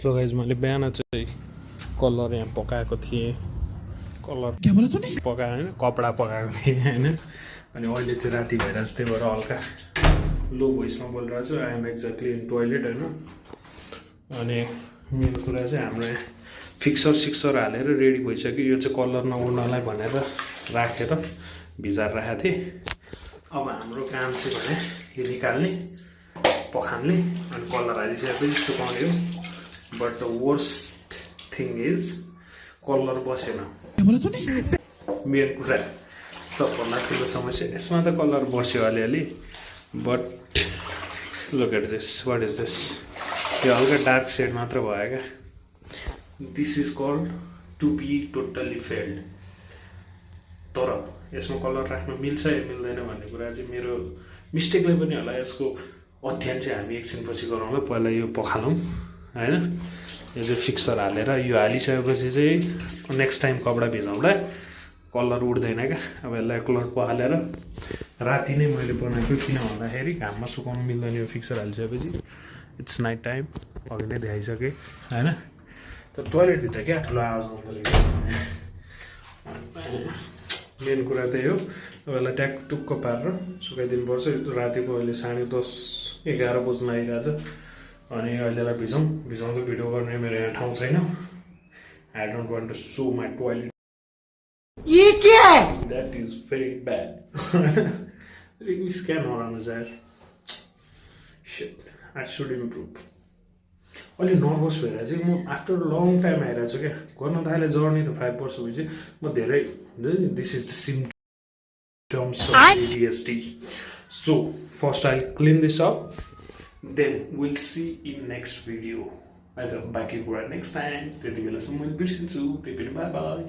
so guys मैले बिहान चाहिँ कलर यहाँ पकाएको थिएँ कलर पकायो होइन कपडा पकाएको थिएँ होइन अनि अहिले चाहिँ राति भइरहेको छ त्यही भएर हल्का लो भोइसमा बोलिरहेको छु आइएम एक्ज्याक्टली इन टोइलेट होइन अनि मेन कुरा चाहिँ हाम्रो यहाँ फिक्सर हालेर रेडी भइसक्यो यो चाहिँ कलर नउड्नलाई भनेर राखेर भिजाएर राखेको थिएँ अब हाम्रो काम चाहिँ भने यो निकाल्ने पखाल्ने अनि कलर हालिसकेपछि सुकाउने हो but the worst thing is colour बसेन मेन कुरा सबभन्दा ठुलो समस्या यसमा त कलर बस्यो अलिअलि but look at this what is this यो हल्का डार्क सेड मात्र भयो क्या this is called to be totally failed तर यसमा कलर राख्न मिल्छ या मिल्दैन भन्ने कुरा चाहिँ मेरो मिस्टेकले पनि होला यसको अध्ययन चाहिँ हामी एकछिनपछि गरौँला पहिला यो पखालौँ होइन यो चाहिँ फिक्सर हालेर यो हालिसकेपछि चाहिँ नेक्स्ट टाइम कपडा भिजाउँदा कलर उड्दैन क्या अब यसलाई कलर पखालेर राति नै मैले बनाएको किन भन्दाखेरि घाममा सुकाउनु मिल्दैन यो फिक्सर हालिसकेपछि इट्स नाइट टाइम अघि नै देखाइसकेँ होइन तर टोइलेटभित्र क्या ठुलो आवाज आउँदो रहेछ मेन कुरा त्यही हो यसलाई ट्याक टुक्क पारेर सुकाइदिनुपर्छ रातिको अहिले 10:30 11 बज्न आइरहेछ अनि अहिलेलाई भिजाउँदै भिडियो गर्ने मेरो यहाँ ठाउँ छैन I don't want to so my toilet ये क्या है that is very bad English क्या नराम्रो यार शिट आई शुड इम्प्रुभ अलि नर्भस भएर चाहिँ म आफ्टर लङ टाइम आइरहेको छु क्या गर्न त अहिले जर्नी त 5 वर्ष भएपछि म धेरै this is the symptoms of ADHD so first I clean this up then will see in next video अहिले बाँकी कुरा नेक्स्ट टाइम त्यति बेलासम्म मैले बिर्सिन्छु त्यही पनि बाई बाई